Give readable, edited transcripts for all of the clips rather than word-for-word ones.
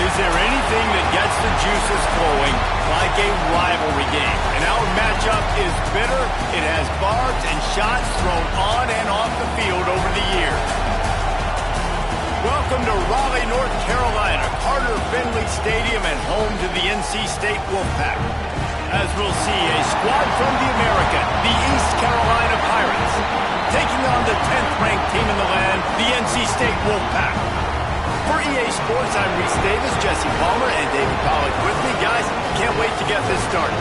Is there anything that gets the juices flowing like a rivalry game? And our matchup is bitter. It has barbs and shots thrown on and off the field over the years. Welcome to Raleigh, North Carolina, Carter Finley Stadium, and home to the NC State Wolfpack. As we'll see, a squad from the American, the East Carolina Pirates, taking on the 10th-ranked team in the land, the NC State Wolfpack. For EA Sports, I'm Reese Davis, Jesse Palmer, and David Pollack with me. Guys, can't wait to get this started.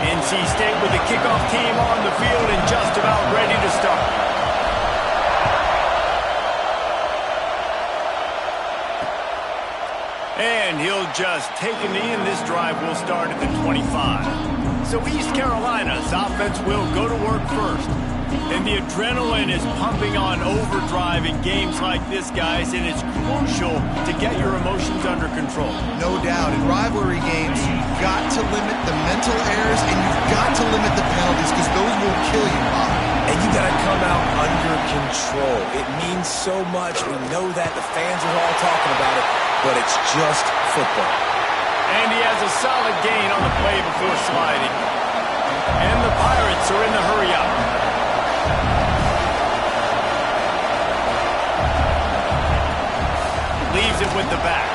NC State with the kickoff team on the field and just about ready to start. And he'll just take a knee, and this drive will start at the 25. So East Carolina's offense will go to work first. And the adrenaline is pumping on overdrive in games like this, guys, and it's crucial to get your emotions under control. No doubt. In rivalry games, you've got to limit the mental errors, and you've got to limit the penalties because those will kill you, Bob. And you got to come out under control. It means so much. We know that. The fans are all talking about it, but it's just football. And he has a solid gain on the play before sliding. And the Pirates are in the hurry-up. Leaves it with the back.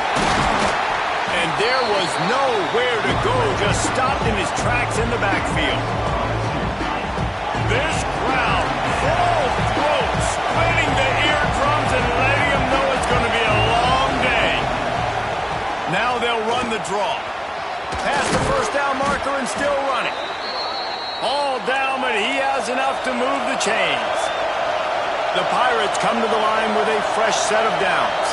And there was nowhere to go, just stopped in his tracks in the backfield. This crowd, full throat, splitting the eardrums and letting them know it's going to be a long day. Now they'll run the draw. Past the first down marker and still running. All down, but he has enough to move the chains. The Pirates come to the line with a fresh set of downs.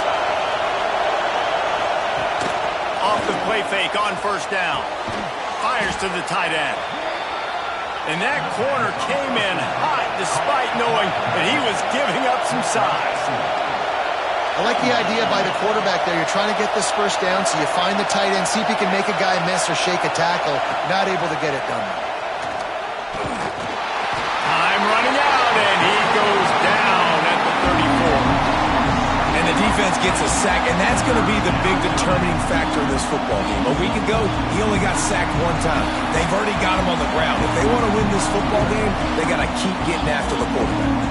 Off the play fake on first down. Fires to the tight end. And that corner came in hot despite knowing that he was giving up some size. I like the idea by the quarterback there. You're trying to get this first down, so you find the tight end, see if you can make a guy miss or shake a tackle. Not able to get it done. Time running out, and he goes down at the 34. And the defense gets a sack, and that's going to be the big determining factor of this football game. A week ago, he only got sacked one time. They've already got him on the ground. If they want to win this football game, they got to keep getting after the quarterback.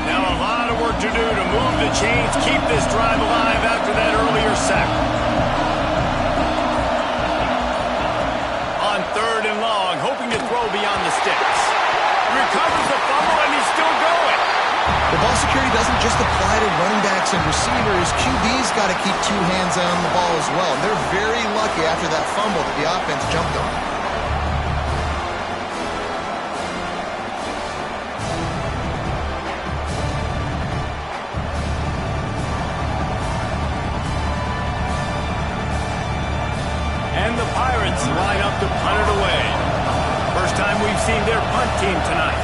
Now a lot of work to do to move the chains, keep this drive alive after that earlier sack. On third and long, hoping to throw beyond the sticks. Recovers the fumble, and he's still going. The ball security doesn't just apply to running backs and receivers. QB's got to keep two hands on the ball as well. And they're very lucky after that fumble that the offense jumped on. And the Pirates line up to punt it away. First time we've seen their punt team tonight.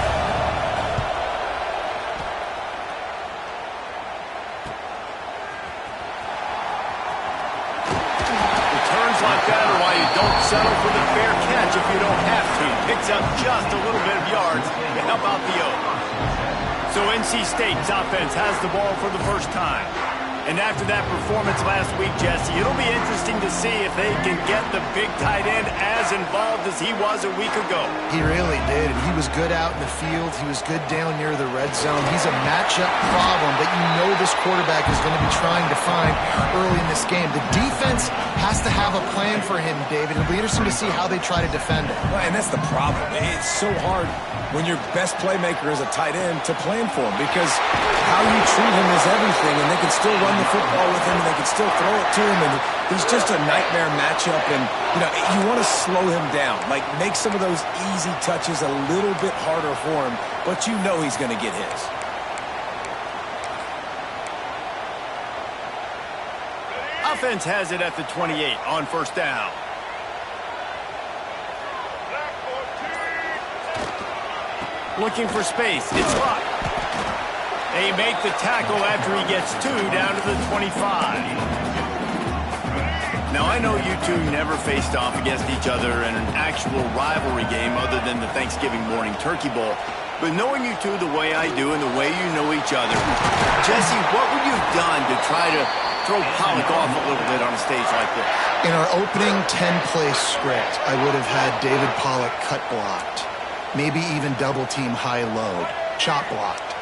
Don't settle for the fair catch if you don't have to. Picks up just a little bit of yards to help out the O. So NC State's offense has the ball for the first time. And after that performance last week, Jesse, it'll be interesting to see if they can get the big tight end as involved as he was a week ago. He really did. He was good out in the field. He was good down near the red zone. He's a matchup problem that you know this quarterback is going to be trying to find early in this game. The defense has to have a plan for him, David. It'll be interesting to see how they try to defend it. Well, and that's the problem. It's so hard when your best playmaker is a tight end to plan for him because how you treat him is everything, and they can still run the football with him, and they can still throw it to him, and he's just a nightmare matchup. And you want to slow him down, like make some of those easy touches a little bit harder for him, but you know he's going to get his. Offense has it at the 28 on first down. Looking for space. It's locked. They make the tackle after he gets two down to the 25. Now, I know you two never faced off against each other in an actual rivalry game other than the Thanksgiving morning turkey bowl. But knowing you two the way I do and the way you know each other, Jesse, what would you have done to try to throw Pollock off a little bit on a stage like this? In our opening 10-play script, I would have had David Pollock cut blocked, maybe even double-team high-load, chop blocked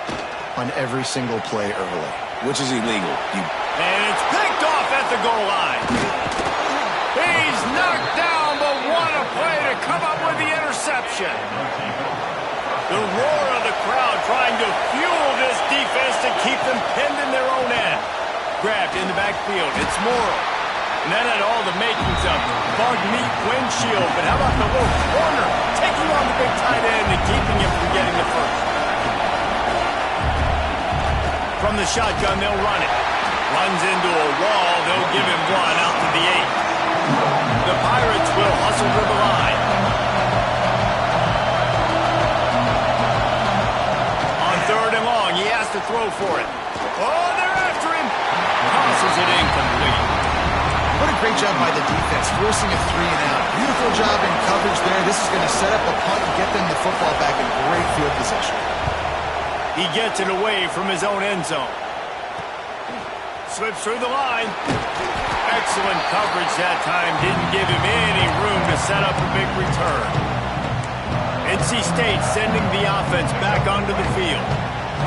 on every single play early. Which is illegal. And it's picked off at the goal line. He's knocked down, but what a play to come up with the interception. The roar of the crowd trying to fuel this defense to keep them pinned in their own end. Grabbed in the backfield. It's Morrow. And that had all the makings of bug meat windshield. But how about the little corner taking on the big tight end and keeping him from getting the first? From the shotgun, they'll run it. Runs into a wall. They'll give him one out to the 8. The Pirates will hustle to the line. On 3rd and long, he has to throw for it. Oh, they're after him. Tosses it incomplete. What a great job by the defense, forcing a 3-and-out. Beautiful job in coverage there. This is going to set up a punt and get them the football back in great field position. He gets it away from his own end zone. Slips through the line. Excellent coverage that time. Didn't give him any room to set up a big return. NC State sending the offense back onto the field.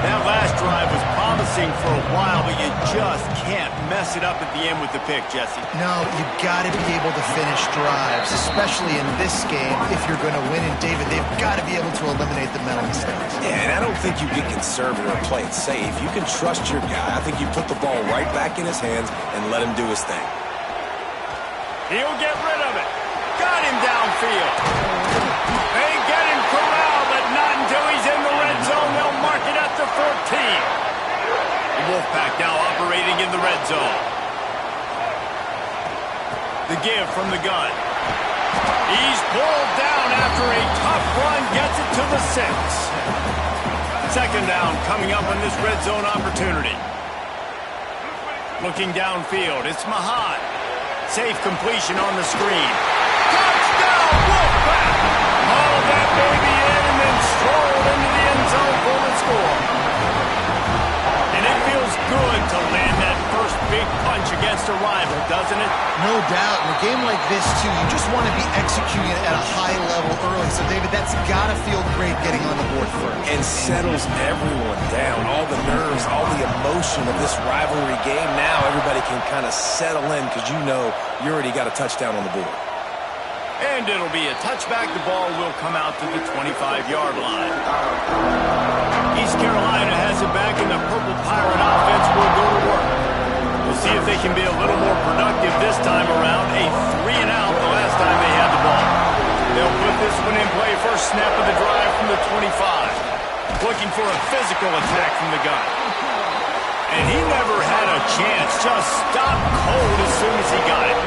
That last drive was promising for a while, but you just can't mess it up at the end with the pick, Jesse. No, you've got to be able to finish drives, especially in this game. If you're going to win in David, they've got to be able to eliminate the mental mistakes. Yeah, and I don't think you get conservative or play it safe. You can trust your guy. I think you put the ball right back in his hands and let him do his thing. He'll get rid of it. Got him downfield. They get him corralled, but not until he's in the red zone. They'll mark it at the 14. The Wolfpack now operating in the red zone. The give from the gun. He's pulled down after a tough run, gets it to the 6. Second down coming up on this red zone opportunity. Looking downfield, it's Mahan. Safe completion on the screen. Touchdown, Wolfpack! All that baby in and then strolled into the end zone for the score. And it feels good to land that first big punch against a rival, doesn't it? No doubt. In a game like this, too, you just want to be executing it at a high level early. So, David, that's got to feel great getting on the board first. And settles everyone down. All the nerves, all the emotion of this rivalry game. Now everybody can kind of settle in because you know you already got a touchdown on the board. And it'll be a touchback. The ball will come out to the 25-yard line. East Carolina has it back, and the Purple Pirate offense will go to work. We'll see if they can be a little more productive this time around. A 3-and-out the last time they had the ball. They'll put this one in play. First snap of the drive from the 25. Looking for a physical attack from the gun. And he never had a chance. Just stopped cold as soon as he got it.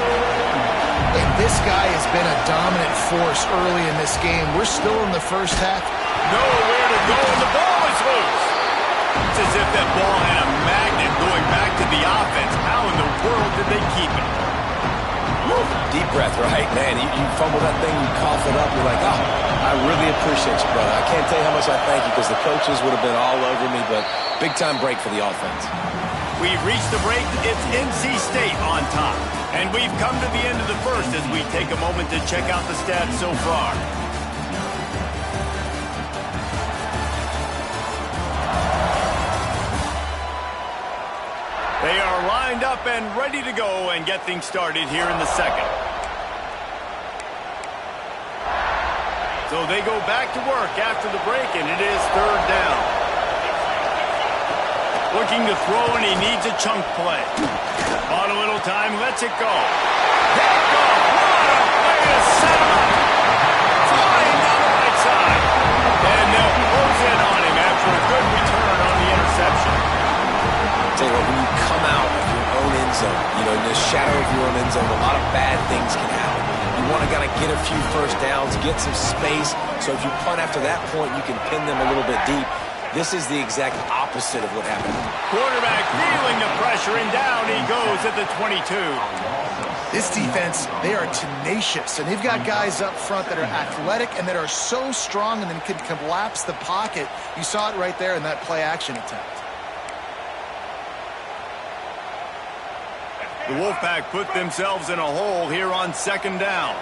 And this guy has been a dominant force early in this game. We're still in the first half. Nowhere to go, and the ball is loose. It's as if that ball had a magnet going back to the offense. How in the world did they keep it? Woo. Deep breath, right? Man, you fumble that thing, you cough it up, you're like, oh, I really appreciate you, brother. I can't tell you how much I thank you because the coaches would have been all over me, but big-time break for the offense. We've reached the break. It's NC State on top. And we've come to the end of the first as we take a moment to check out the stats so far. They are lined up and ready to go and get things started here in the second. So they go back to work after the break, and it is third down. Looking to throw, and he needs a chunk play. On a little time, lets it go. There it goes. What a way to set him up. Flying down the right side. And they'll close in on him after a good return on the interception. Tell you what, when you come out of your own end zone, you know, in the shadow of your own end zone, a lot of bad things can happen. You want to kind of get a few first downs, get some space. So if you punt after that point, you can pin them a little bit deep. This is the exact opposite of what happened. Quarterback feeling the pressure, and down he goes at the 22. This defense, they are tenacious, and they've got guys up front that are athletic and that are so strong and then can collapse the pocket. You saw it right there in that play-action attempt. The Wolfpack put themselves in a hole here on second down.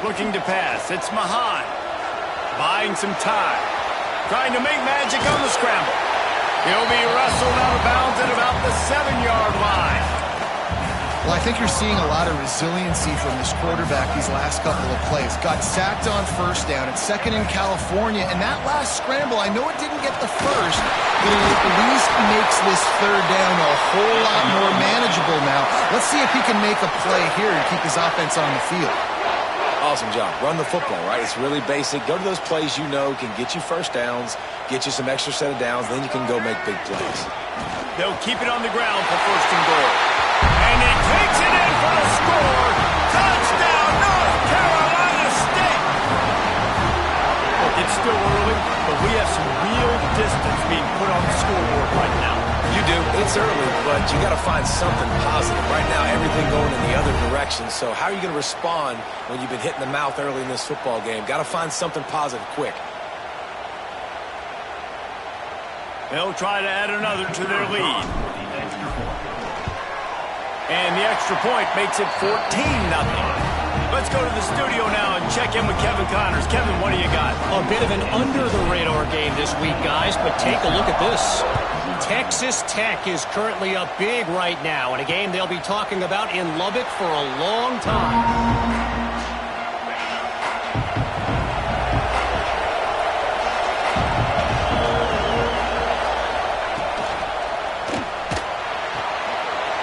Looking to pass. It's Mahan. Buying some time. Trying to make magic on the scramble. He'll be wrestled out of bounds at about the 7-yard line. Well, I think you're seeing a lot of resiliency from this quarterback these last couple of plays. Got sacked on first down. It's second in California. And that last scramble, I know it didn't get the first, but it at least makes this third down a whole lot more manageable now. Let's see if he can make a play here and keep his offense on the field. Awesome job. Run the football, right? It's really basic. Go to those plays you know can get you first downs, get you some extra set of downs, then you can go make big plays. They'll keep it on the ground for first and goal. And he takes it in for the score. Touchdown, North Carolina State. Look, it's still early, but we have some real distance being put on the scoreboard right now. You do. It's early, but you got to find something positive. Right now, everything going in the other direction. So how are you going to respond when you've been hit in the mouth early in this football game? Got to find something positive quick. They'll try to add another to their lead. And the extra point makes it 14-0. Let's go to the studio now and check in with Kevin Connors. Kevin, what do you got? A bit of an under-the-radar game this week, guys, but take a look at this. Texas Tech is currently up big right now in a game they'll be talking about in Lubbock for a long time.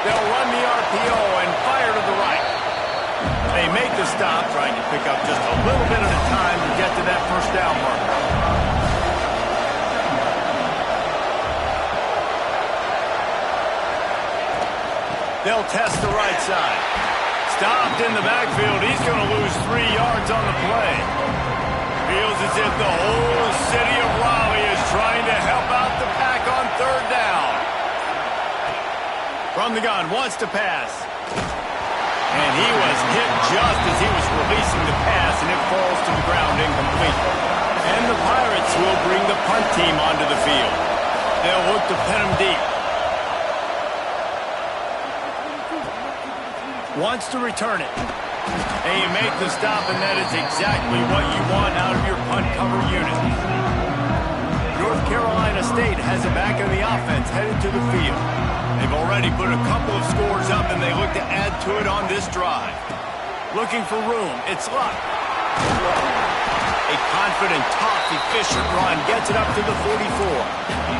They'll run the RPO and fire to the right. They make the stop, trying to pick up just a little bit at a time to get to that first down marker. They'll test the right side. Stopped in the backfield. He's going to lose 3 yards on the play. Feels as if the whole city of Raleigh is trying to help out the Pack on third down. From the gun, wants to pass. And he was hit just as he was releasing the pass, and it falls to the ground incomplete. And the Pirates will bring the punt team onto the field. They'll look to pin him deep. Wants to return it. And you make the stop, and that is exactly what you want out of your punt cover unit. North Carolina State has a back in the offense headed to the field. They've already put a couple of scores up, and they look to add to it on this drive. Looking for room. It's Luck. A confident, tough, efficient run gets it up to the 44.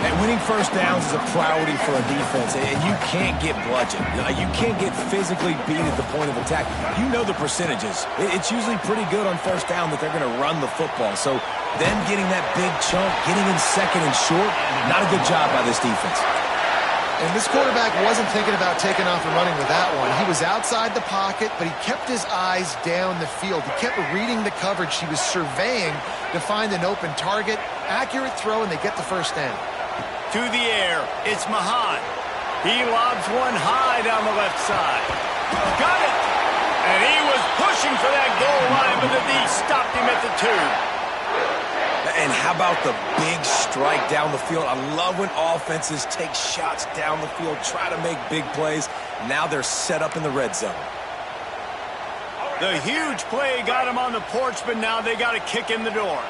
And winning first downs is a priority for a defense, and you can't get bludgeoned. You can't get physically beat at the point of attack. You know the percentages. It's usually pretty good on first down that they're going to run the football. So them getting that big chunk, getting in second and short, not a good job by this defense. And this quarterback wasn't thinking about taking off and running with that one. He was outside the pocket, but he kept his eyes down the field. He kept reading the coverage. He was surveying to find an open target. Accurate throw, and they get the first down. To the air, it's Mahan. He lobs one high down the left side. Got it! And he was pushing for that goal line, but the D stopped him at the 2. And how about the big strike down the field? I love when offenses take shots down the field, try to make big plays. Now they're set up in the red zone. The huge play got him on the porch, but now they got to kick in the door.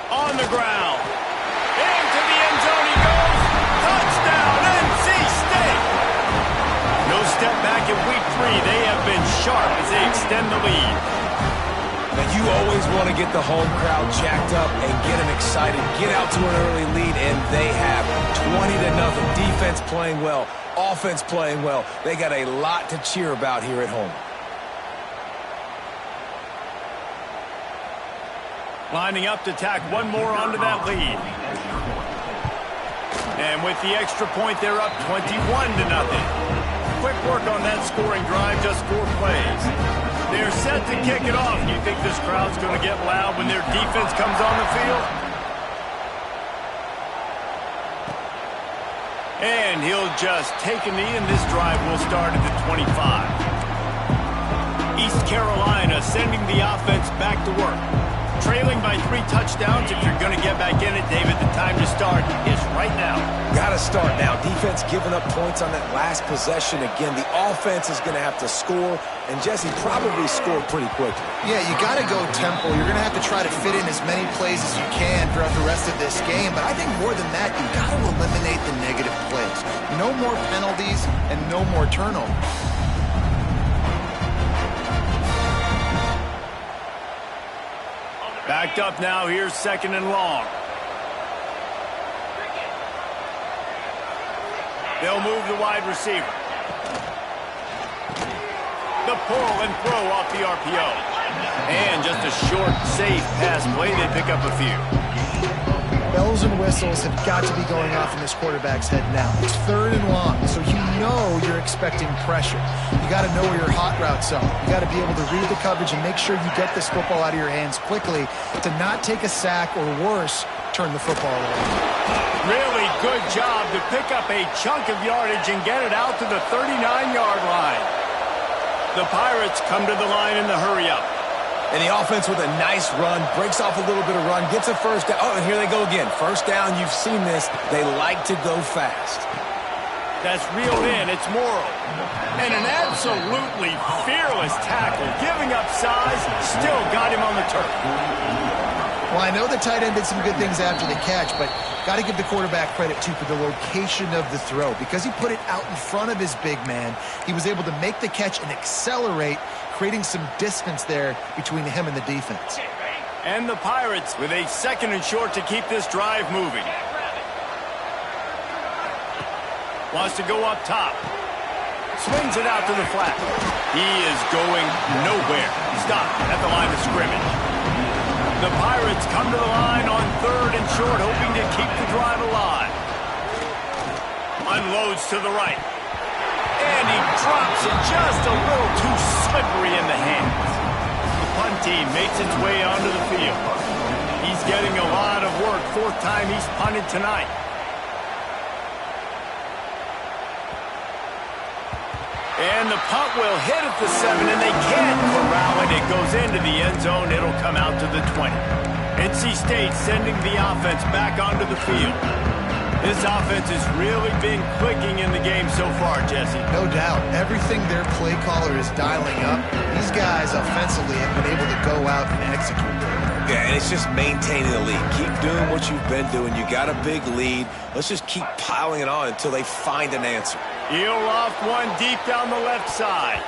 On the ground. Into the end zone he goes. Touchdown, NC State. No step back in week 3. They have been sharp as they extend the lead. Now, you always want to get the home crowd jacked up and get them excited. Get out to an early lead, and they have 20-0. Defense playing well, offense playing well. They got a lot to cheer about here at home. Lining up to tack one more onto that lead. And with the extra point, they're up 21-0. Quick work on that scoring drive, just 4 plays. They're set to kick it off. You think this crowd's going to get loud when their defense comes on the field? And he'll just take a knee, and this drive will start at the 25. East Carolina sending the offense back to work. Trailing by 3 touchdowns. If you're going to get back in it, David, the time to start is right now. Got to start now. Defense giving up points on that last possession. Again, the offense is going to have to score, and Jesse probably score pretty quickly. Yeah, you got to go tempo. You're going to have to try to fit in as many plays as you can throughout the rest of this game. But I think more than that, you got to eliminate the negative plays. No more penalties and no more turnovers. Backed up now. Here's 2nd and long. They'll move the wide receiver. The pull and throw off the RPO. And just a short, safe pass play. They pick up a few. Bells and whistles have got to be going off in this quarterback's head now. It's 3rd and long, so you know you're expecting pressure. You got to know where your hot routes are. You got to be able to read the coverage and make sure you get this football out of your hands quickly to not take a sack or worse, turn the football away. Really good job to pick up a chunk of yardage and get it out to the 39-yard line. The Pirates come to the line in the hurry-up. And the offense with a nice run, breaks off a little bit of run, gets a first down. Oh, and here they go again. First down, you've seen this. They like to go fast. That's reeled in. It's Morrow. And an absolutely fearless tackle. Giving up size, still got him on the turf. Well, I know the tight end did some good things after the catch, but got to give the quarterback credit, too, for the location of the throw. Because he put it out in front of his big man, he was able to make the catch and accelerate, creating some distance there between him and the defense. And the Pirates with a 2nd and short to keep this drive moving. Wants to go up top. Swings it out to the flat. He is going nowhere. Stopped at the line of scrimmage. The Pirates come to the line on 3rd and short, hoping to keep the drive alive. Unloads to the right. And he drops it just a little too slippery in the hands. The punt team makes its way onto the field. He's getting a lot of work. 4th time he's punted tonight. And the punt will hit at the 7, and they can't corral it. It goes into the end zone. It'll come out to the 20. NC State sending the offense back onto the field. This offense has really been clicking in the game so far, Jesse. No doubt. Everything their play caller is dialing up, these guys offensively have been able to go out and execute. Yeah, and it's just maintaining the lead. Keep doing what you've been doing. You got a big lead. Let's just keep piling it on until they find an answer. Heel off one deep down the left side.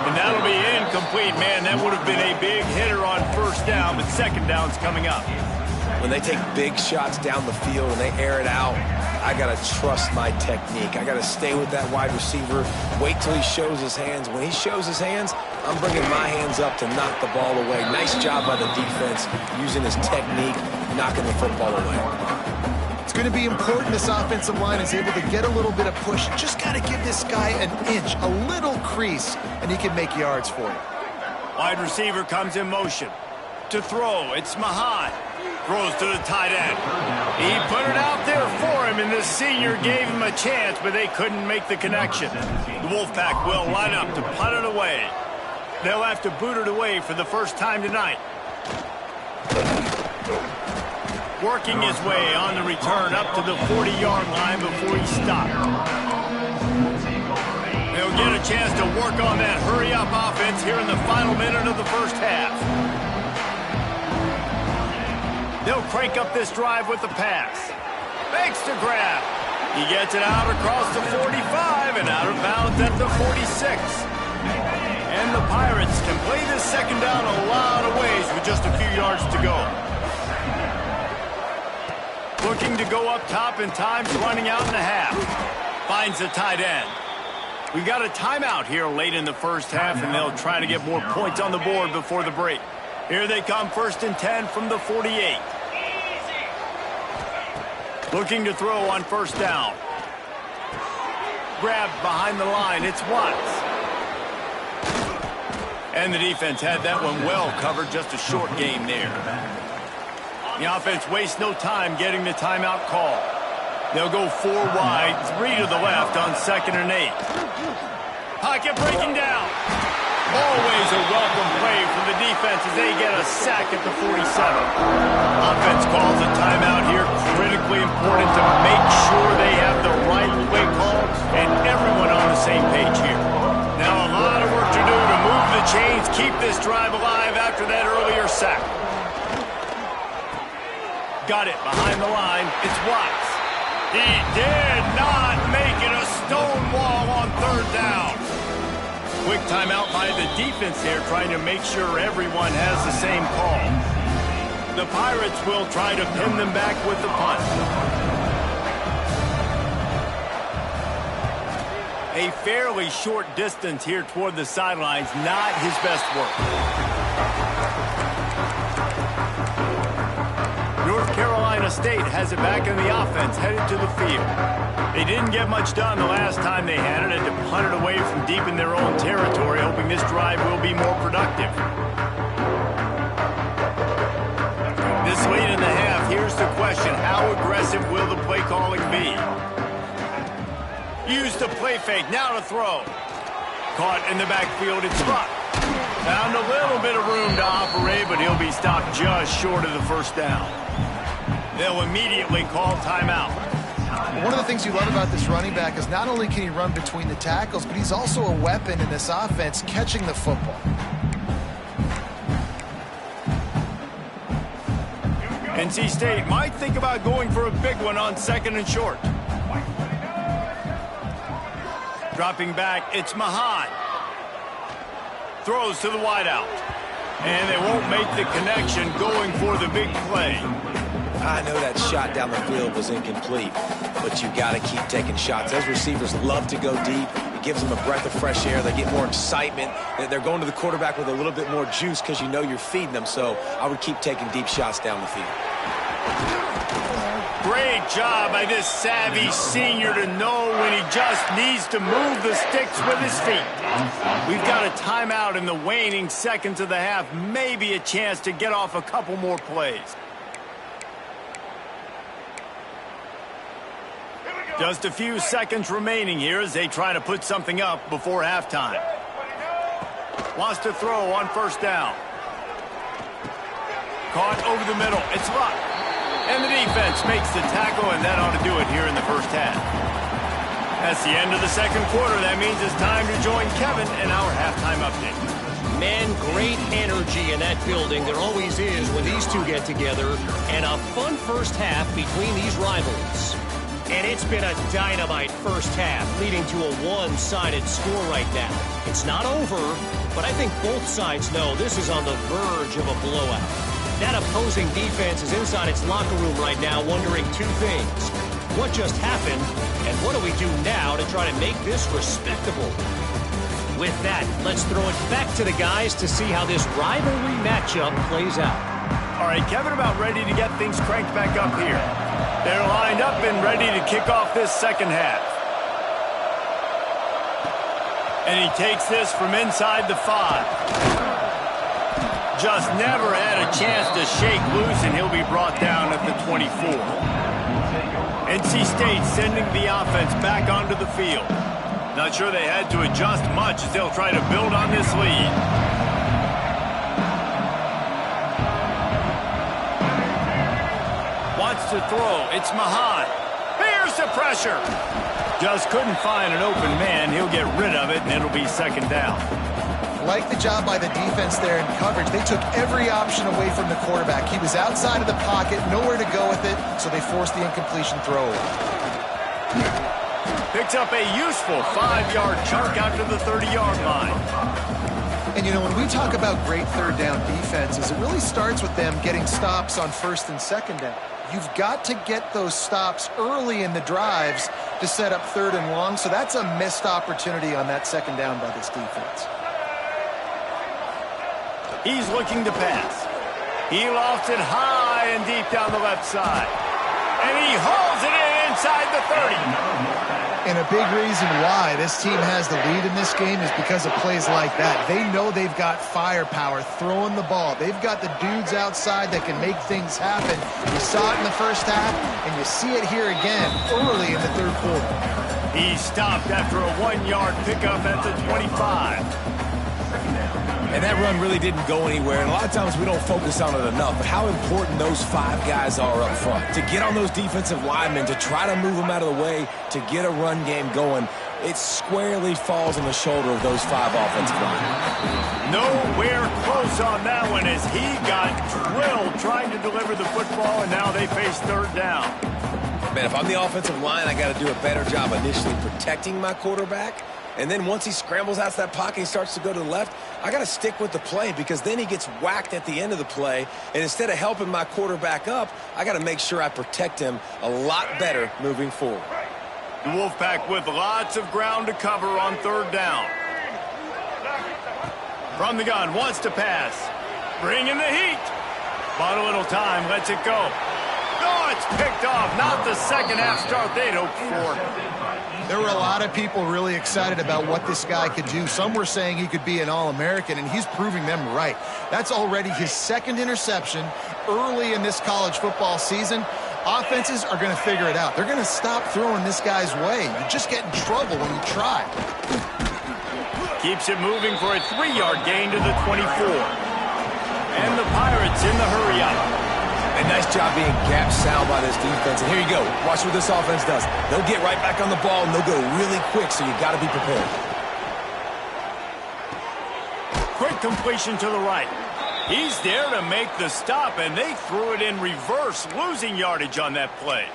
And that'll be incomplete. Man, that would have been a big hitter on 1st down, but 2nd down's coming up. When they take big shots down the field and they air it out, I got to trust my technique. I got to stay with that wide receiver, wait till he shows his hands. When he shows his hands, I'm bringing my hands up to knock the ball away. Nice job by the defense using his technique, knocking the football away. It's going to be important this offensive line is able to get a little bit of push. Just got to give this guy an inch, a little crease, and he can make yards for you. Wide receiver comes in motion. To throw, it's Mahan. Throws to the tight end. He put it out there for him, and the senior gave him a chance, but they couldn't make the connection. The Wolfpack will line up to punt it away. They'll have to boot it away for the first time tonight. Working his way on the return up to the 40-yard line before he stopped. They'll get a chance to work on that hurry-up offense here in the final minute of the 1st half. They'll crank up this drive with the pass. Makes the grab. He gets it out across the 45 and out of bounds at the 46. And the Pirates can play this 2nd down a lot of ways with just a few yards to go. Looking to go up top, and time's running out in the half. Finds the tight end. We got a timeout here late in the 1st half, and they'll try to get more points on the board before the break. Here they come, 1st and 10 from the 48. Looking to throw on 1st down. Grabbed behind the line. It's Watts. And the defense had that one well covered, just a short game there. The offense wastes no time getting the timeout call. They'll go 4 wide, 3 to the left on 2nd and 8. Pocket breaking down. Always a welcome play for the defense as they get a sack at the 47. Offense calls a timeout here. Critically important to make sure they have the right play call and everyone on the same page here. Now a lot of work to do to move the chains, keep this drive alive after that earlier sack. Got it behind the line. It's Watts. He did not make it a stone wall on 3rd down. Quick timeout by the defense there, trying to make sure everyone has the same call. The Pirates will try to pin them back with the punt. A fairly short distance here toward the sidelines, not his best work. North Carolina State has it back in the offense, headed to the field. They didn't get much done the last time they had it, and to punt it away from deep in their own territory, hoping this drive will be more productive. This late in the half, here's the question: how aggressive will the play calling be? Use the play fake, now to throw. Caught in the backfield, it's Ruck. Found a little bit of room to operate, but he'll be stopped just short of the 1st down. They'll immediately call timeout. One of the things you love about this running back is not only can he run between the tackles, but he's also a weapon in this offense catching the football. NC State might think about going for a big one on 2nd and short. Dropping back, it's Mahan. Throws to the wideout. And they won't make the connection going for the big play. I know that shot down the field was incomplete, but you got to keep taking shots. Those receivers love to go deep. It gives them a breath of fresh air. They get more excitement. They're going to the quarterback with a little bit more juice because you know you're feeding them. So I would keep taking deep shots down the field. Great job by this savvy senior to know when he just needs to move the sticks with his feet. We've got a timeout in the waning seconds of the half. Maybe a chance to get off a couple more plays. Just a few seconds remaining here as they try to put something up before halftime. Wants to throw on 1st down. Caught over the middle. It's Luck. And the defense makes the tackle, and that ought to do it here in the 1st half. That's the end of the 2nd quarter. That means it's time to join Kevin in our halftime update. Man, great energy in that building. There always is when these two get together. And a fun 1st half between these rivals. And it's been a dynamite 1st half, leading to a one-sided score right now. It's not over, but I think both sides know this is on the verge of a blowout. That opposing defense is inside its locker room right now wondering 2 things. What just happened, and what do we do now to try to make this respectable? With that, let's throw it back to the guys to see how this rivalry matchup plays out. All right, Kevin, about ready to get things cranked back up here. They're lined up and ready to kick off this 2nd half. And he takes this from inside the 5. Just never had a chance to shake loose, and he'll be brought down at the 24. NC State sending the offense back onto the field. Not sure they had to adjust much as they'll try to build on this lead. Wants to throw. It's Mahan. Here's the pressure. Just couldn't find an open man. He'll get rid of it, and it'll be 2nd down. Like the job by the defense there in coverage. They took every option away from the quarterback. He was outside of the pocket, nowhere to go with it, so they forced the incompletion throw away. Picks up a useful 5-yard chunk out to the 30-yard line. And, you know, when we talk about great 3rd down defenses, it really starts with them getting stops on 1st and 2nd down. You've got to get those stops early in the drives to set up 3rd and long, so that's a missed opportunity on that 2nd down by this defense. He's looking to pass. He lofts it high and deep down the left side. And he hauls it in inside the 30. And a big reason why this team has the lead in this game is because of plays like that. They know they've got firepower throwing the ball. They've got the dudes outside that can make things happen. You saw it in the first half, and you see it here again early in the third quarter. He stopped after a 1-yard pickup at the 25. And that run really didn't go anywhere, and a lot of times we don't focus on it enough, but how important those 5 guys are up front. To get on those defensive linemen, to try to move them out of the way, to get a run game going, it squarely falls on the shoulder of those 5 offensive linemen. Nowhere close on that one as he got drilled trying to deliver the football, and now they face third down. Man, if I'm the offensive line, I got to do a better job initially protecting my quarterback. And then once he scrambles out of that pocket, he starts to go to the left, I got to stick with the play because then he gets whacked at the end of the play. And instead of helping my quarterback up, I got to make sure I protect him a lot better moving forward. The Wolfpack with lots of ground to cover on third down. From the gun, wants to pass. Bringing the heat. Bought a little time, lets it go. Oh, it's picked off. Not the second half start they'd hoped for. There were a lot of people really excited about what this guy could do. Some were saying he could be an All-American, and he's proving them right. That's already his second interception early in this college football season. Offenses are going to figure it out. They're going to stop throwing this guy's way. You just get in trouble when you try. Keeps it moving for a 3-yard gain to the 24. And the Pirates in the hurry-up. A nice job being gap sound by this defense. And here you go. Watch what this offense does. They'll get right back on the ball, and they'll go really quick, so you got to be prepared. Quick completion to the right. He's there to make the stop, and they threw it in reverse, losing yardage on that play.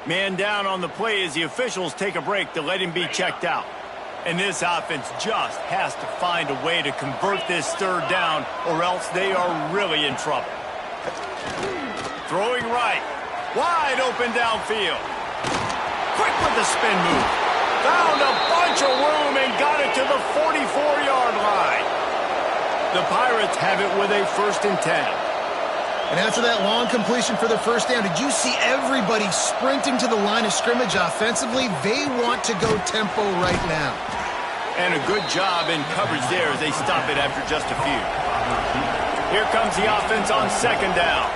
Man down on the play as the officials take a break to let him be checked out. And this offense just has to find a way to convert this third down, or else they are really in trouble. Throwing right. Wide open downfield. Quick with the spin move. Found a bunch of room and got it to the 44-yard line. The Pirates have it with a 1st and 10. And after that long completion for the first down, did you see everybody sprinting to the line of scrimmage offensively? They want to go tempo right now. And a good job in coverage there as they stop it after just a few. Here comes the offense on 2nd down.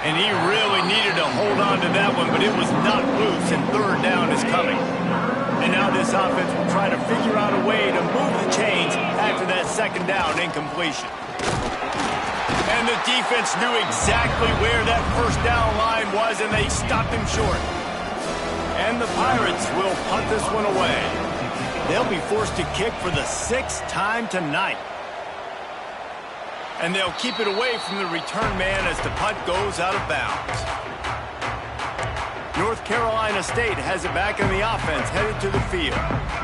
And he really needed to hold on to that one, but it was not loose, and third down is coming. And now this offense will try to figure out a way to move the chains after that 2nd down incompletion. And the defense knew exactly where that 1st down line was, and they stopped him short. And the Pirates will punt this one away. They'll be forced to kick for the 6th time tonight. And they'll keep it away from the return man as the punt goes out of bounds. North Carolina State has it back in the offense, headed to the field.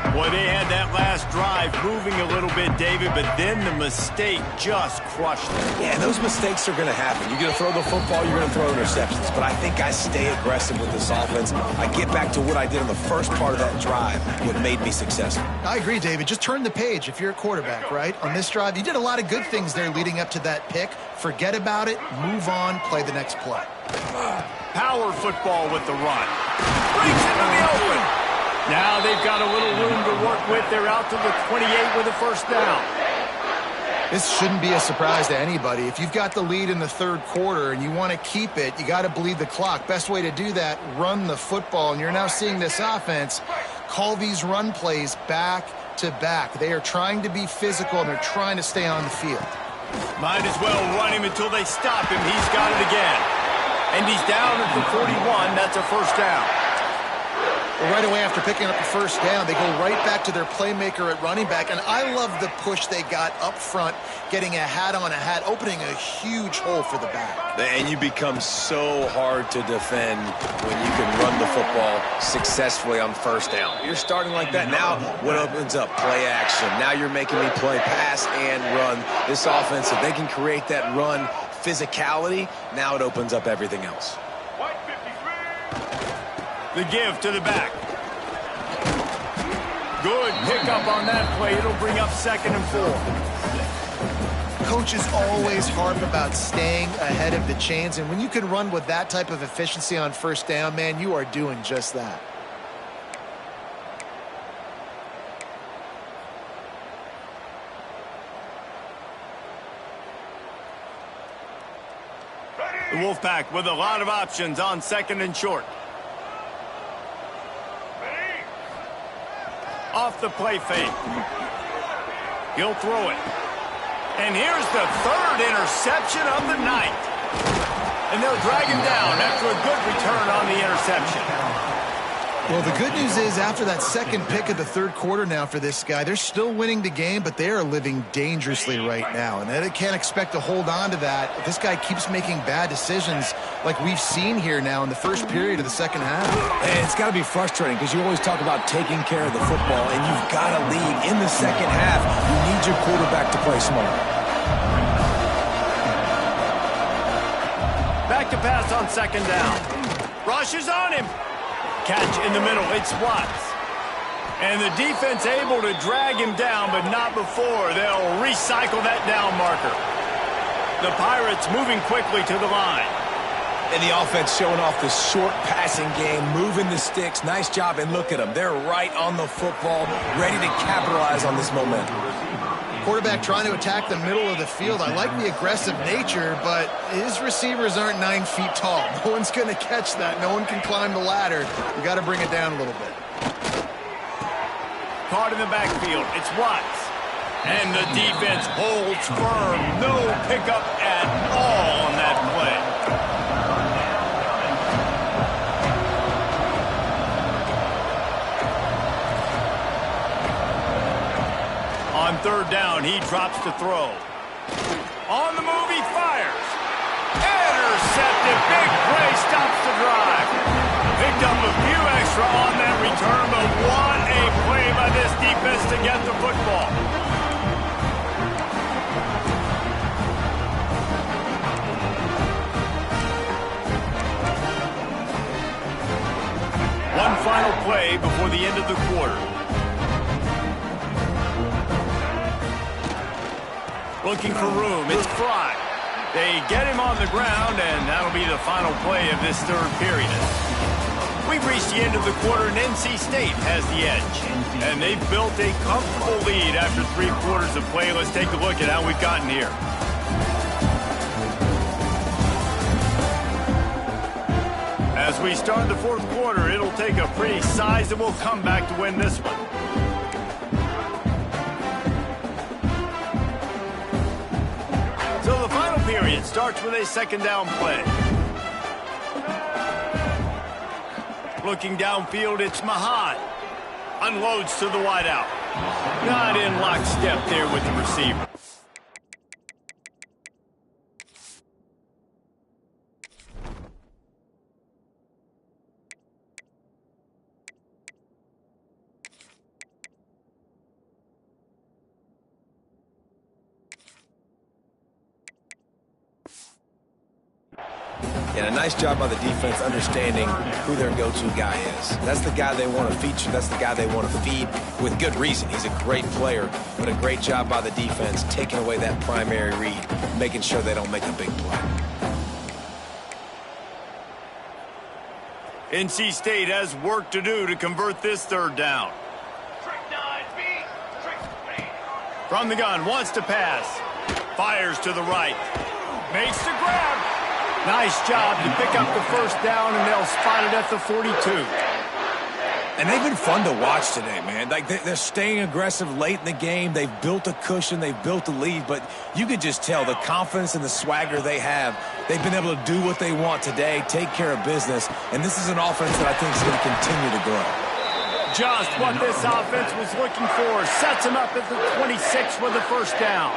Boy, they had that last drive moving a little bit, David, but then the mistake just crushed them. Yeah, those mistakes are going to happen. You're going to throw the football, you're going to throw interceptions. But I think I stay aggressive with this offense. I get back to what I did in the first part of that drive, what made me successful. I agree, David. Just turn the page if you're a quarterback, right? On this drive, you did a lot of good things there leading up to that pick. Forget about it, move on, play the next play. Power football with the run. Breaks into the open. Now they've got a little room to work with. They're out to the 28 with a 1st down. This shouldn't be a surprise to anybody. If you've got the lead in the 3rd quarter and you want to keep it, you got to bleed the clock. Best way to do that, run the football. And you're now seeing this offense call these run plays back to back. They are trying to be physical, and they're trying to stay on the field. Might as well run him until they stop him. He's got it again. And he's down at the 41. That's a 1st down. Well, right away after picking up the 1st down, they go right back to their playmaker at running back. And I love the push they got up front, getting a hat on a hat, opening a huge hole for the back. And you become so hard to defend when you can run the football successfully on 1st down. You're starting like that. Now what opens up? Play action. Now you're making me play pass and run. This offense, if they can create that run physicality, now it opens up everything else. The give to the back. Good pickup on that play. It'll bring up 2nd and 4. Coaches always harp about staying ahead of the chains, and when you can run with that type of efficiency on first down, man, you are doing just that. The Wolfpack with a lot of options on second and short. Off the play fake. He'll throw it. And here's the third interception of the night. And they'll drag him down after a good return on the interception. Well, the good news is after that second pick of the third quarter now for this guy, they're still winning the game, but they are living dangerously right now. And they can't expect to hold on to that. This guy keeps making bad decisions like we've seen here now in the first period of the second half. And it's got to be frustrating because you always talk about taking care of the football, and you've got to lead in the second half. You need your quarterback to play smart. Back to pass on second down. Rush is on him. Catch in the middle. It's Watts. And the defense able to drag him down, but not before they'll recycle that down marker. The Pirates moving quickly to the line. And the offense showing off the short passing game, moving the sticks. Nice job, and look at them. They're right on the football, ready to capitalize on this momentum. Quarterback trying to attack the middle of the field. I like the aggressive nature, but his receivers aren't 9 feet tall. No one's going to catch that. No one can climb the ladder. You got to bring it down a little bit. Caught in the backfield. It's Watts. And the defense holds firm. No pickup at all on that play. On third down, he drops to throw. On the move, he fires. Intercepted. Big play stops the drive. Picked up a few extra on that return, but what a play by this defense to get the football. One final play before the end of the quarter. Looking for room. It's Fry. They get him on the ground, and that'll be the final play of this third period. We've reached the end of the quarter, and NC State has the edge. And they've built a comfortable lead after 3 quarters of play. Let's take a look at how we've gotten here. As we start the fourth quarter, it'll take a pretty sizable comeback to win this one. So the final period starts with a second down play. Looking downfield, it's Mahan. Unloads to the wideout. Not in lockstep there with the receiver. And a nice job by the defense understanding who their go-to guy is. That's the guy they want to feature. That's the guy they want to feed with good reason. He's a great player, but a great job by the defense taking away that primary read, making sure they don't make a big play. NC State has work to do to convert this third down. From the gun, wants to pass. Fires to the right. Makes the grab. Nice job to pick up the first down, and they'll spot it at the 42. And they've been fun to watch today, man. Like they're staying aggressive late in the game. They've built a cushion. They've built a lead. But you could just tell the confidence and the swagger they have. They've been able to do what they want today, take care of business. And this is an offense that I think is going to continue to grow. Just what this offense was looking for. Sets him up at the 26 with the first down.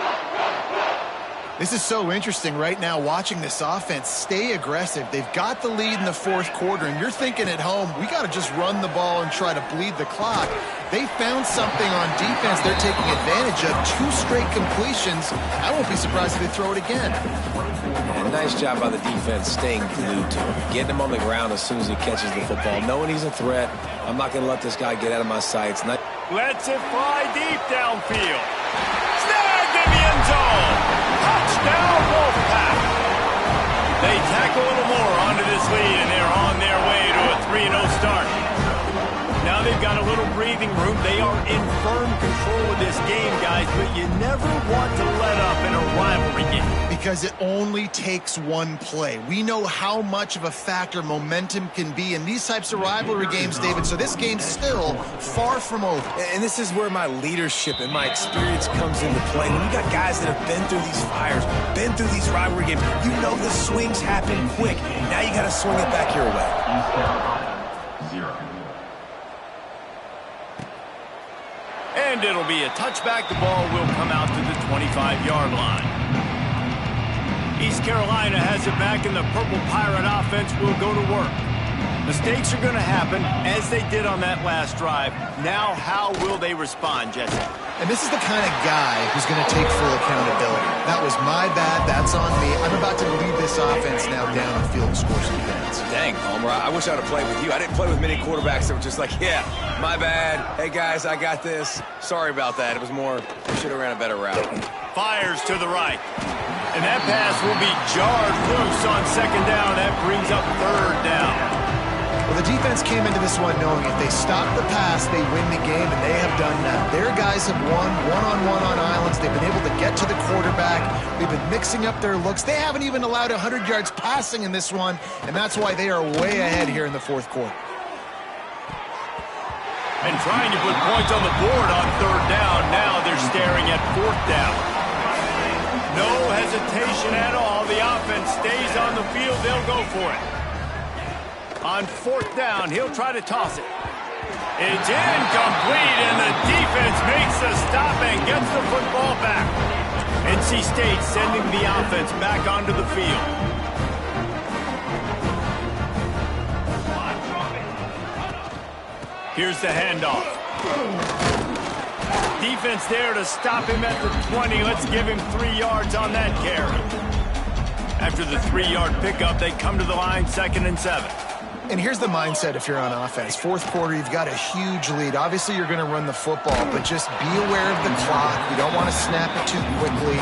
This is so interesting right now watching this offense stay aggressive. They've got the lead in the fourth quarter, and you're thinking at home, we got to just run the ball and try to bleed the clock. They found something on defense they're taking advantage of. 2 straight completions. I won't be surprised if they throw it again. And nice job by the defense staying glued to him, getting him on the ground as soon as he catches the football, knowing he's a threat. I'm not going to let this guy get out of my sights. Lets it fly deep downfield. Snagged in the end zone. Touchdown, Wolfpack! They tack a little more onto this lead, and they're on their way to a 3-0 start. Now they've got a little breathing room. They are in firm control of this game, guys, but you never want to let up in a rivalry game. Because it only takes one play. We know how much of a factor momentum can be in these types of rivalry games, David, so this game's still far from over. And this is where my leadership and my experience comes into play. When you got guys that have been through these fires, been through these rivalry games, you know the swings happen quick. Now you got to swing it back your way. And it'll be a touchback. The ball will come out to the 25-yard line. East Carolina has it back, and the Purple Pirate offense will go to work. Mistakes are going to happen, as they did on that last drive. Now, how will they respond, Jesse? And this is the kind of guy who's going to take full accountability. That was my bad. That's on me. I'm about to lead this offense now down the field and score some points. Dang, Homer, I wish I'd have played with you. I didn't play with many quarterbacks that were just like, yeah, my bad. Hey, guys, I got this. Sorry about that. It was more, we should have ran a better route. Fires to the right. And that pass will be jarred loose on second down. That brings up third down. Well, the defense came into this one knowing if they stop the pass, they win the game, and they have done that. Their guys have won one-on-one on islands. They've been able to get to the quarterback. They've been mixing up their looks. They haven't even allowed 100 yards passing in this one, and that's why they are way ahead here in the fourth quarter. And trying to put points on the board on third down. Now they're staring at fourth down. No hesitation at all. The offense stays on the field. They'll go for it. On fourth down, he'll try to toss it. It's incomplete, and the defense makes the stop and gets the football back. NC State sending the offense back onto the field. Here's the handoff. Defense there to stop him at the 20. Let's give him 3 yards on that carry. After the 3-yard pickup, they come to the line, 2nd and 7. And here's the mindset if you're on offense. Fourth quarter, you've got a huge lead. Obviously, you're going to run the football, but just be aware of the clock. You don't want to snap it too quickly.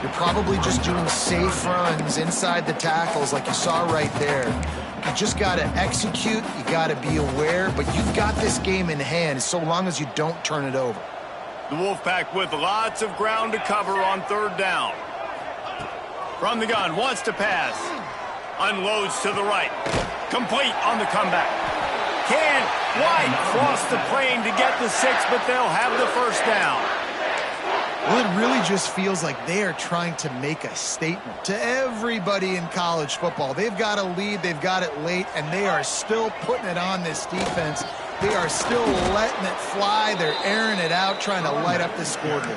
You're probably just doing safe runs inside the tackles like you saw right there. You just got to execute. You got to be aware, but you've got this game in hand so long as you don't turn it over. The Wolfpack with lots of ground to cover on third down. From the gun, wants to pass. Unloads to the right. Complete on the comeback. Can White cross the plane to get the 6, but they'll have the first down. Well, it really just feels like they are trying to make a statement to everybody in college football. They've got a lead, they've got it late, and they are still putting it on this defense. They are still letting it fly. They're airing it out, trying to light up the scoreboard.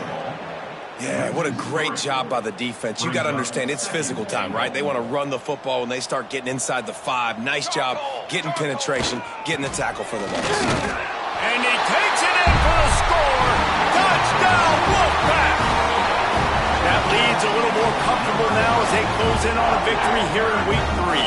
Yeah, what a great job by the defense. You got to understand, it's physical time, right? They want to run the football when they start getting inside the 5. Nice job getting penetration, getting the tackle for the loss. And he takes it in for the score. Touchdown, Wolfpack! That lead's a little more comfortable now as they close in on a victory here in week 3.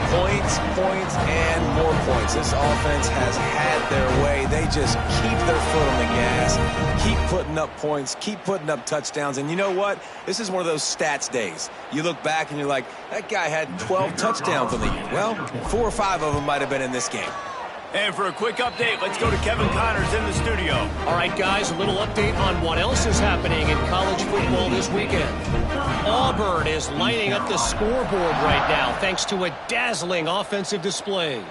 Points, points, and more points. This offense has had their way. They just keep their foot on the gas, keep putting up points, keep putting up touchdowns. And you know what? This is one of those stats days. You look back and you're like, that guy had 12 touchdowns on the year. Well, 4 or 5 of them might have been in this game. And for a quick update, let's go to Kevin Connors in the studio. All right, guys, a little update on what else is happening in college football this weekend. Auburn is lining up the scoreboard right now thanks to a dazzling offensive display.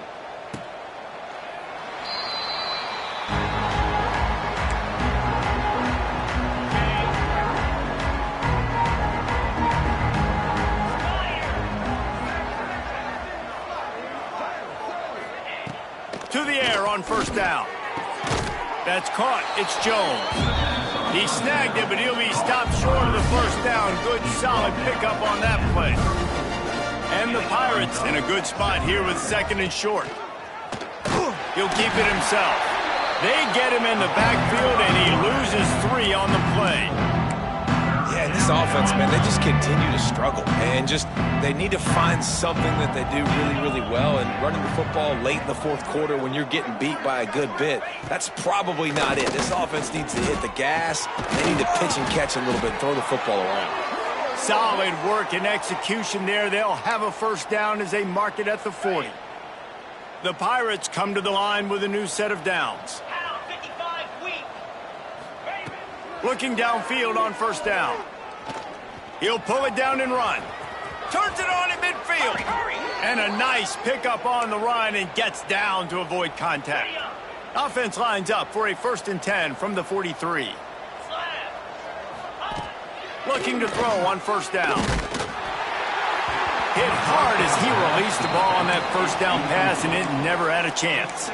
To the air on first down. That's caught. It's Jones. He snagged it, but he'll be stopped short of the first down. Good, solid pickup on that play. And the Pirates in a good spot here with 2nd and short. He'll keep it himself. They get him in the backfield, and he loses 3 on the play. Yeah, this offense, man, they just continue to struggle. And they need to find something that they do really, really well. And running the football late in the fourth quarter when you're getting beat by a good bit, that's probably not it. This offense needs to hit the gas. They need to pitch and catch a little bit and throw the football around. Solid work and execution there. They'll have a first down as they mark it at the 40. The Pirates come to the line with a new set of downs. Looking downfield on first down. He'll pull it down and run. Turns it on in midfield. And a nice pickup on the run and gets down to avoid contact. Offense lines up for a 1st and 10 from the 43. Looking to throw on first down. Hit hard as he released the ball on that first down pass, and it never had a chance.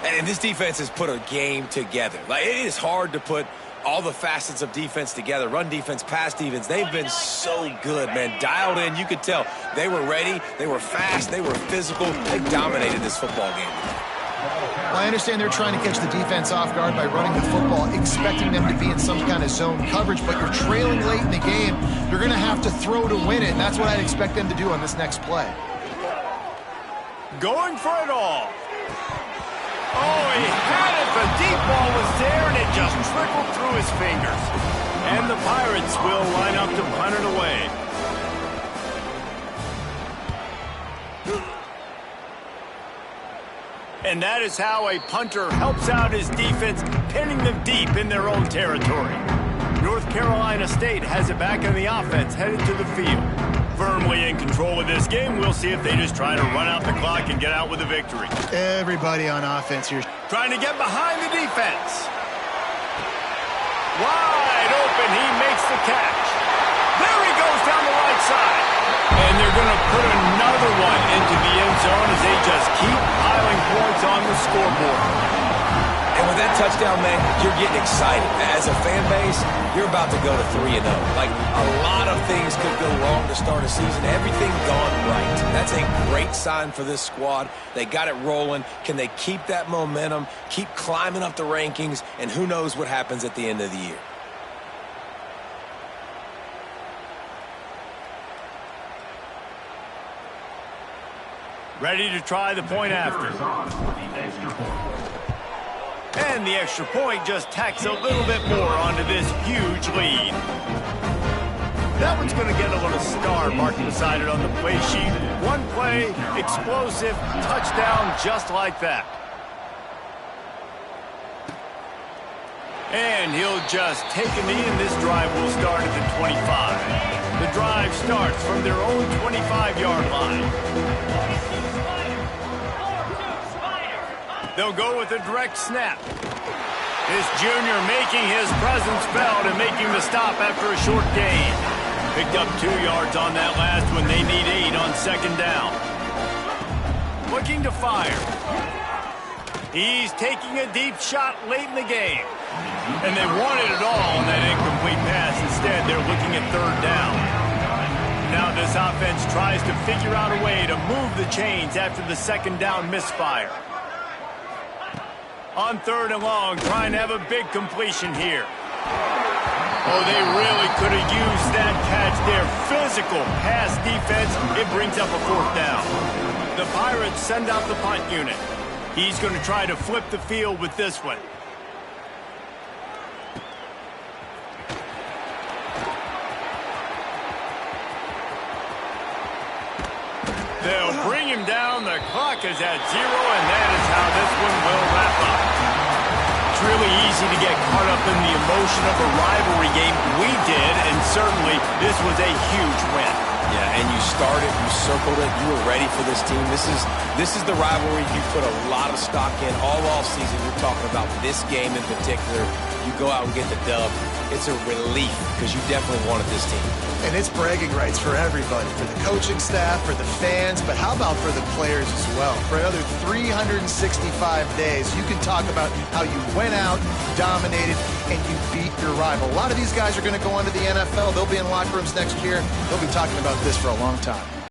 And this defense has put a game together. Like, it is hard to put all the facets of defense together. Run defense, pass defense. They've been so good, man. Dialed in. You could tell they were ready. They were fast. They were physical. They dominated this football game. Well, I understand they're trying to catch the defense off guard by running the football, expecting them to be in some kind of zone coverage, but you're trailing late in the game. You're going to have to throw to win it, and that's what I'd expect them to do on this next play. Going for it all. Oh, he had it. The deep ball was there, and it just trickled through his fingers. And the Pirates will line up to punt it away. And that is how a punter helps out his defense, pinning them deep in their own territory. North Carolina State has it back on the offense, headed to the field. Firmly in control of this game, we'll see if they just try to run out the clock and get out with a victory. Everybody on offense here Trying to get behind the defense. Wide open, he makes the catch. There he goes down the right side. And they're going to put another one into the end zone as they just keep piling points on the scoreboard. And with that touchdown, man, you're getting excited. As a fan base, you're about to go to 3-0. Like, a lot of things could go wrong to start a season. Everything gone right. That's a great sign for this squad. They got it rolling. Can they keep that momentum, keep climbing up the rankings, and who knows what happens at the end of the year? Ready to try the point after. And the extra point just tacks a little bit more onto this huge lead. That one's going to get a little star marked beside it on the play sheet. One play, explosive, touchdown just like that. And he'll just take a knee, and this drive will start at the 25. The drive starts from their own 25-yard line. They'll go with a direct snap. This junior making his presence felt and making the stop after a short gain. Picked up 2 yards on that last one. They need 8 on second down. Looking to fire. He's taking a deep shot late in the game. And they wanted it all on that incomplete pass. Instead, they're looking at third down. Now this offense tries to figure out a way to move the chains after the second down misfire. On third and long, trying to have a big completion here. Oh, they really could have used that catch there. Physical pass defense. It brings up a fourth down. The Pirates send out the punt unit. He's going to try to flip the field with this one. They'll bring him down. The clock is at 0, and that is how this one will wrap up. It's really easy to get caught up in the emotion of a rivalry game. We did, and certainly this was a huge win. Yeah, and you started, you circled it, you were ready for this team. This is the rivalry you put a lot of stock in all offseason. You're talking about this game in particular. You go out and get the dub. It's a relief because you definitely wanted this team. And it's bragging rights for everybody, for the coaching staff, for the fans, but how about for the players as well? For another 365 days, you can talk about how you went out, dominated, and you beat your rival. A lot of these guys are going to go on to the NFL. They'll be in locker rooms next year. They'll be talking about this for a long time.